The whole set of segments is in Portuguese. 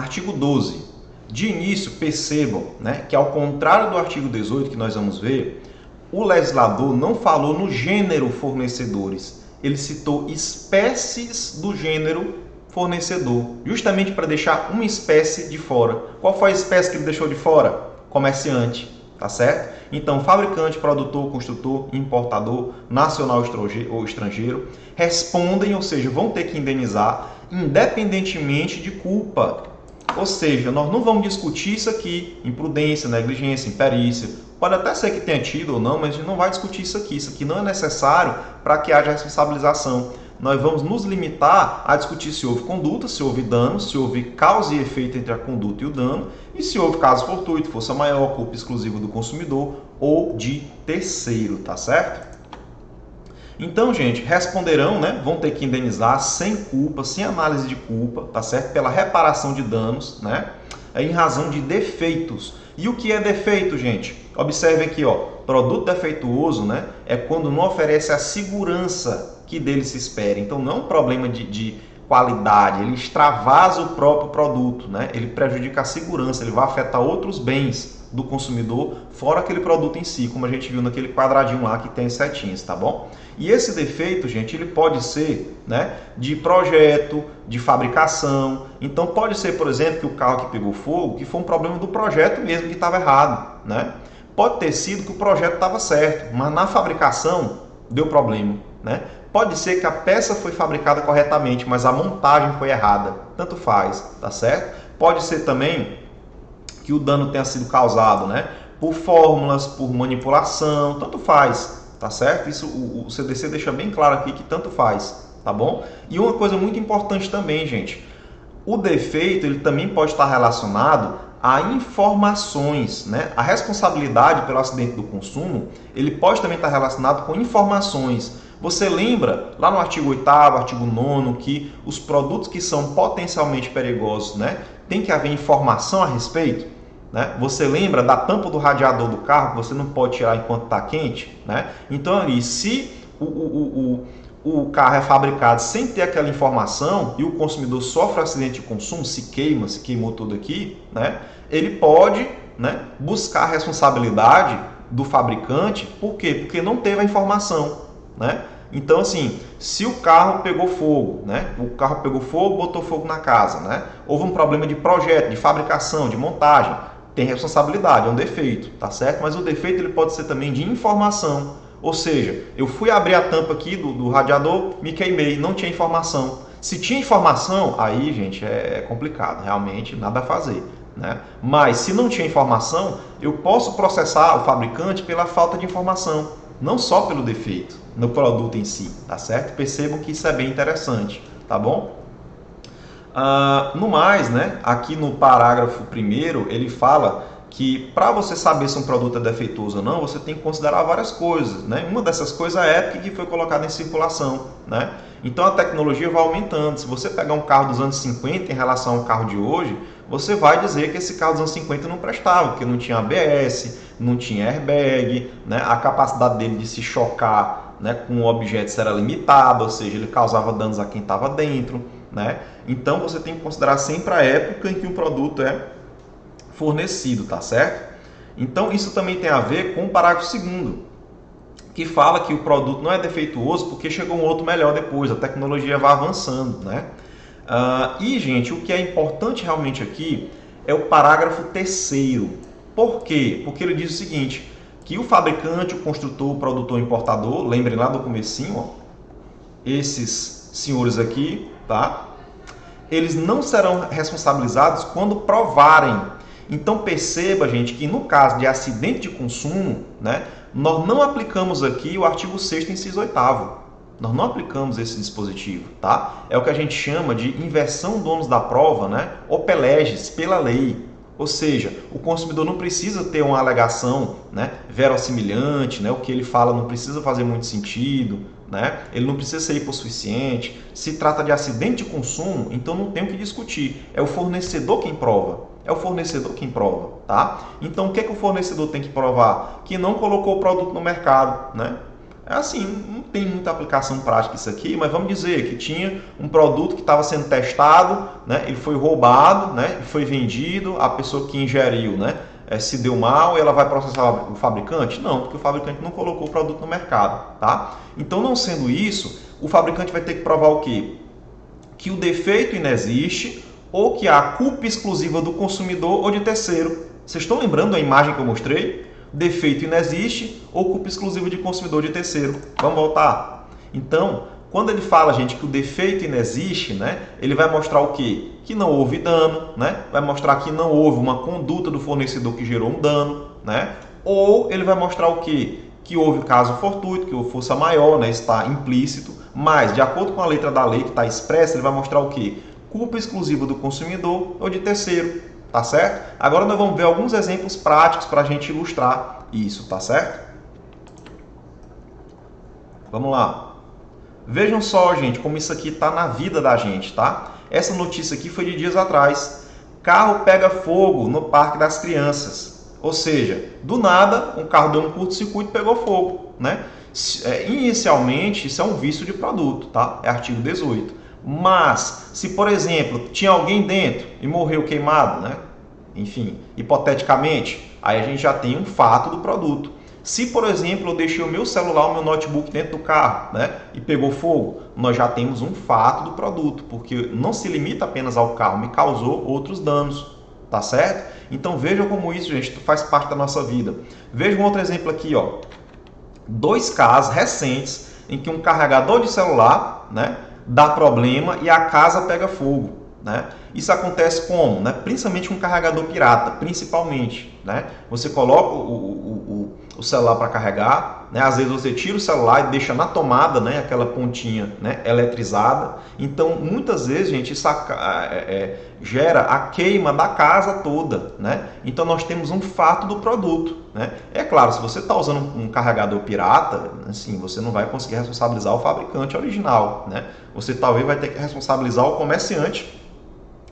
Artigo 12. De início, percebam, né, que ao contrário do artigo 18 que nós vamos ver, o legislador não falou no gênero fornecedores, ele citou espécies do gênero fornecedor, justamente para deixar uma espécie de fora. Qual foi a espécie que ele deixou de fora? Comerciante, tá certo? Então, fabricante, produtor, construtor, importador, nacional ou estrangeiro, respondem, ou seja, vão ter que indenizar, independentemente de culpa. Ou seja, nós não vamos discutir isso aqui, imprudência, negligência, imperícia. Pode até ser que tenha tido ou não, mas a gente não vai discutir isso aqui. Isso aqui não é necessário para que haja responsabilização. Nós vamos nos limitar a discutir se houve conduta, se houve dano, se houve causa e efeito entre a conduta e o dano, e se houve caso fortuito, força maior, culpa exclusiva do consumidor ou de terceiro, tá certo? Então, gente, responderão, né? Vão ter que indenizar sem culpa, sem análise de culpa, tá certo? Pela reparação de danos, né? Em razão de defeitos. E o que é defeito, gente? Observe aqui, ó, produto defeituoso, né? É quando não oferece a segurança que dele se espera. Então, não é um problema de qualidade, ele extravasa o próprio produto, né? Ele prejudica a segurança, ele vai afetar outros bens do consumidor, fora aquele produto em si, como a gente viu naquele quadradinho lá que tem as setinhas, tá bom? E esse defeito, gente, ele pode ser, né, de projeto, de fabricação. Então pode ser, por exemplo, que o carro que pegou fogo, que foi um problema do projeto mesmo que estava errado, né? Pode ter sido que o projeto estava certo, mas na fabricação deu problema, né? Pode ser que a peça foi fabricada corretamente, mas a montagem foi errada. Tanto faz, tá certo? Pode ser também que o dano tenha sido causado, né, por fórmulas, por manipulação, tanto faz, tá certo? Isso o CDC deixa bem claro aqui que tanto faz, tá bom? E uma coisa muito importante também, gente, o defeito ele também pode estar relacionado a informações, né? A responsabilidade pelo acidente do consumo, ele pode também estar relacionado com informações. Você lembra lá no artigo 8º, artigo 9º, que os produtos que são potencialmente perigosos, né, tem que haver informação a respeito, né? Você lembra da tampa do radiador do carro que você não pode tirar enquanto está quente, né? Então ali, se o carro é fabricado sem ter aquela informação e o consumidor sofre um acidente de consumo, se queimou tudo aqui, né? Ele pode, né, buscar a responsabilidade do fabricante. Por quê? Porque não teve a informação, né? Então, assim, se o carro pegou fogo, né? O carro pegou fogo, botou fogo na casa, né? Houve um problema de projeto, de fabricação, de montagem, tem responsabilidade, é um defeito, tá certo? Mas o defeito ele pode ser também de informação. Ou seja, eu fui abrir a tampa aqui do radiador, me queimei, não tinha informação. Se tinha informação, aí, gente, é complicado, realmente nada a fazer, né? Mas se não tinha informação, eu posso processar o fabricante pela falta de informação, não só pelo defeito no produto em si, tá certo? Percebam que isso é bem interessante, tá bom? No mais, né, aqui no parágrafo 1º, ele fala que para você saber se um produto é defeituoso ou não, você tem que considerar várias coisas, né? Uma dessas coisas é a época que foi colocada em circulação, né? Então a tecnologia vai aumentando. Se você pegar um carro dos anos 50 em relação ao carro de hoje, você vai dizer que esse carro dos anos 50 não prestava, porque não tinha ABS, não tinha airbag, né? A capacidade dele de se chocar, né, com objetos era limitada, ou seja, ele causava danos a quem estava dentro, né? Então você tem que considerar sempre a época em que o produto é fornecido, tá certo? Então isso também tem a ver com o parágrafo 2º, que fala que o produto não é defeituoso porque chegou um outro melhor depois, a tecnologia vai avançando, né? E, gente, o que é importante realmente aqui é o parágrafo 3º. Por quê? Porque ele diz o seguinte, que o fabricante, o construtor, o produtor, o importador, lembrem lá do comecinho, ó, esses senhores aqui, tá? Eles não serão responsabilizados quando provarem. Então perceba, gente, que no caso de acidente de consumo, né, nós não aplicamos aqui o artigo 6º, inciso 8º. Nós não aplicamos esse dispositivo, tá? É o que a gente chama de inversão do ônus da prova, né? Ope legis, pela lei. Ou seja, o consumidor não precisa ter uma alegação, né, verossimilhante, né? O que ele fala não precisa fazer muito sentido, né? Ele não precisa ser hipossuficiente. Se trata de acidente de consumo, então não tem o que discutir. É o fornecedor quem prova. É o fornecedor quem prova, tá? Então o que é que o fornecedor tem que provar? Que não colocou o produto no mercado, né? É assim, não tem muita aplicação prática isso aqui, mas vamos dizer que tinha um produto que estava sendo testado, né, ele foi roubado, né, foi vendido, a pessoa que ingeriu, né, se deu mal e ela vai processar o fabricante? Não, porque o fabricante não colocou o produto no mercado, tá? Então, não sendo isso, o fabricante vai ter que provar o quê? Que o defeito inexiste ou que há culpa exclusiva do consumidor ou de terceiro. Vocês estão lembrando da imagem que eu mostrei? Defeito inexiste ou culpa exclusiva de consumidor ou de terceiro. Vamos voltar? Então, quando ele fala, gente, que o defeito inexiste, né, ele vai mostrar o quê? Que não houve dano, né? Vai mostrar que não houve uma conduta do fornecedor que gerou um dano, né? Ou ele vai mostrar o quê? Que houve caso fortuito, que houve força maior, né? Está implícito, mas de acordo com a letra da lei que está expressa, ele vai mostrar o quê? Culpa exclusiva do consumidor ou de terceiro. Tá certo? Agora nós vamos ver alguns exemplos práticos para a gente ilustrar isso, tá certo? Vamos lá. Vejam só, gente, como isso aqui está na vida da gente, tá? Essa notícia aqui foi de dias atrás. Carro pega fogo no Parque das Crianças. Ou seja, do nada, um carro deu um curto-circuito e pegou fogo, né? Inicialmente, isso é um vício de produto, tá? É artigo 18. Mas, se por exemplo, tinha alguém dentro e morreu queimado, né? Enfim, hipoteticamente, aí a gente já tem um fato do produto. Se, por exemplo, eu deixei o meu celular, o meu notebook dentro do carro, né? E pegou fogo, nós já temos um fato do produto, porque não se limita apenas ao carro, me causou outros danos, tá certo? Então vejam como isso, gente, faz parte da nossa vida. Veja um outro exemplo aqui, ó. 2 casos recentes em que um carregador de celular, né, dá problema e a casa pega fogo, né? Isso acontece como? Né? Principalmente com carregador pirata, principalmente, né? Você coloca o celular para carregar, né? Às vezes você tira o celular e deixa na tomada, né? Aquela pontinha, né? Eletrizada. Então, muitas vezes, gente, isso gera a queima da casa toda, né? Então, nós temos um fato do produto, né? É claro, se você está usando um carregador pirata, assim, você não vai conseguir responsabilizar o fabricante original, né? Você talvez vai ter que responsabilizar o comerciante,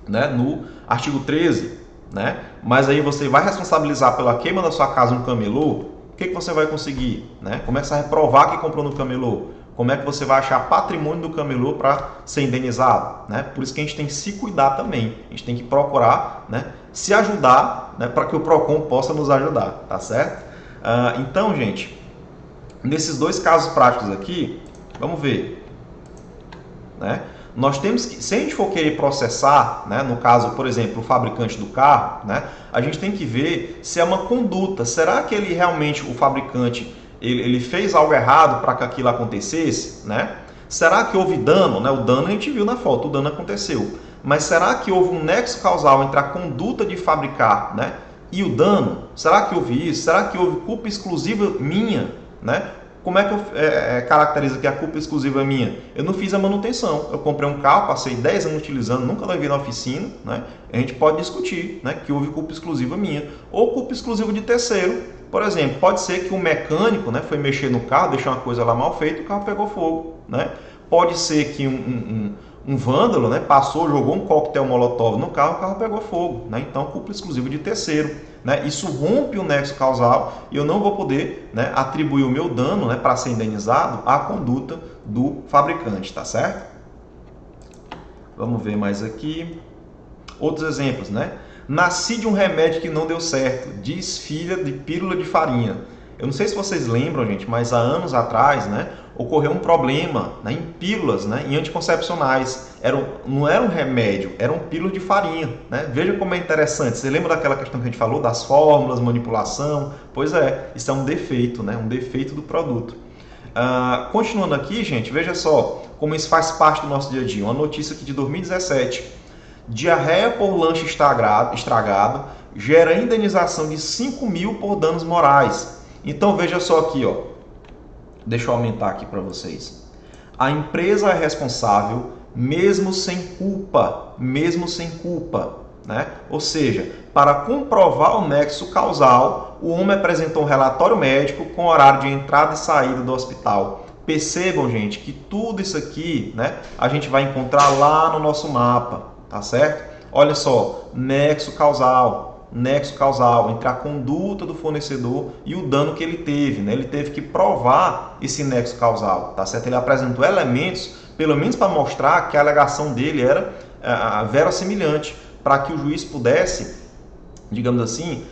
né, no artigo 13, né? Mas aí você vai responsabilizar pela queima da sua casa um camelô, o que você vai conseguir? Né? Como é que você vai provar que comprou no camelô? Como é que você vai achar patrimônio do camelô para ser indenizado? Né? Por isso que a gente tem que se cuidar também, a gente tem que procurar, né, se ajudar, né, para que o PROCON possa nos ajudar, tá certo? Então, gente, nesses 2 casos práticos aqui, vamos ver, né? Nós temos que, se a gente for querer processar, né, no caso, por exemplo, o fabricante do carro, né, a gente tem que ver se é uma conduta. Será que ele realmente, o fabricante, ele fez algo errado para que aquilo acontecesse? Né? Será que houve dano? Né? O dano a gente viu na foto, o dano aconteceu. Mas será que houve um nexo causal entre a conduta de fabricar, né, e o dano? Será que houve isso? Será que houve culpa exclusiva minha? Né? Como é que eu caracterizo que a culpa exclusiva é minha? Eu não fiz a manutenção. Eu comprei um carro, passei 10 anos utilizando, nunca levei na oficina, né? A gente pode discutir, né, que houve culpa exclusiva minha. Ou culpa exclusiva de terceiro. Por exemplo, pode ser que o mecânico, né, foi mexer no carro, deixou uma coisa lá mal feita e o carro pegou fogo. Né? Pode ser que um vândalo, né, passou, jogou um coquetel molotov no carro, o carro pegou fogo. Né? Então, culpa exclusiva de terceiro. Né? Isso rompe o nexo causal e eu não vou poder, né, atribuir o meu dano, né, para ser indenizado à conduta do fabricante, tá certo? Vamos ver mais aqui. Outros exemplos, né? Nasci de um remédio que não deu certo, diz filha de pílula de farinha. Eu não sei se vocês lembram, gente, mas há anos atrás, né, ocorreu um problema, né, em pílulas, né, em anticoncepcionais. Não era um remédio, era um pílula de farinha. Né? Veja como é interessante. Você lembra daquela questão que a gente falou, das fórmulas, manipulação? Pois é, isso é um defeito, né, um defeito do produto. Continuando aqui, gente, veja só como isso faz parte do nosso dia a dia. Uma notícia aqui de 2017. Diarreia por lanche estragado gera indenização de 5 mil por danos morais. Então veja só aqui, ó. Deixa eu aumentar aqui para vocês. A empresa é responsável mesmo sem culpa, né? Ou seja, para comprovar o nexo causal, o homem apresentou um relatório médico com horário de entrada e saída do hospital. Percebam, gente, que tudo isso aqui, né, a gente vai encontrar lá no nosso mapa, tá certo? Olha só, nexo causal, nexo causal entre a conduta do fornecedor e o dano que ele teve, né? Ele teve que provar esse nexo causal, tá certo? Ele apresentou elementos, pelo menos para mostrar que a alegação dele era verossimilhante, para que o juiz pudesse, digamos assim,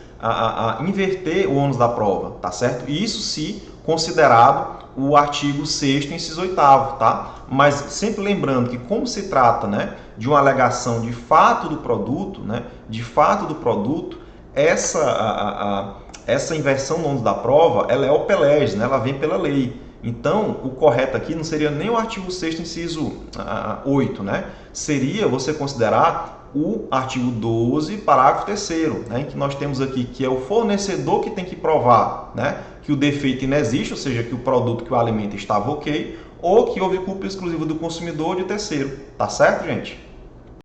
inverter o ônus da prova, tá certo? E isso se considerado o artigo 6º, inciso 8º, tá? Mas sempre lembrando que, como se trata, né, de uma alegação de fato do produto, né, essa inversão do ônus da prova, ela é opelege, né, ela vem pela lei. Então, o correto aqui não seria nem o artigo 6º, inciso 8, né? Seria você considerar o artigo 12, parágrafo 3º, né, em que nós temos aqui que é o fornecedor que tem que provar, né, que o defeito inexiste, ou seja, que o produto que o alimenta estava ok, ou que houve culpa exclusiva do consumidor ou de terceiro. Tá certo, gente?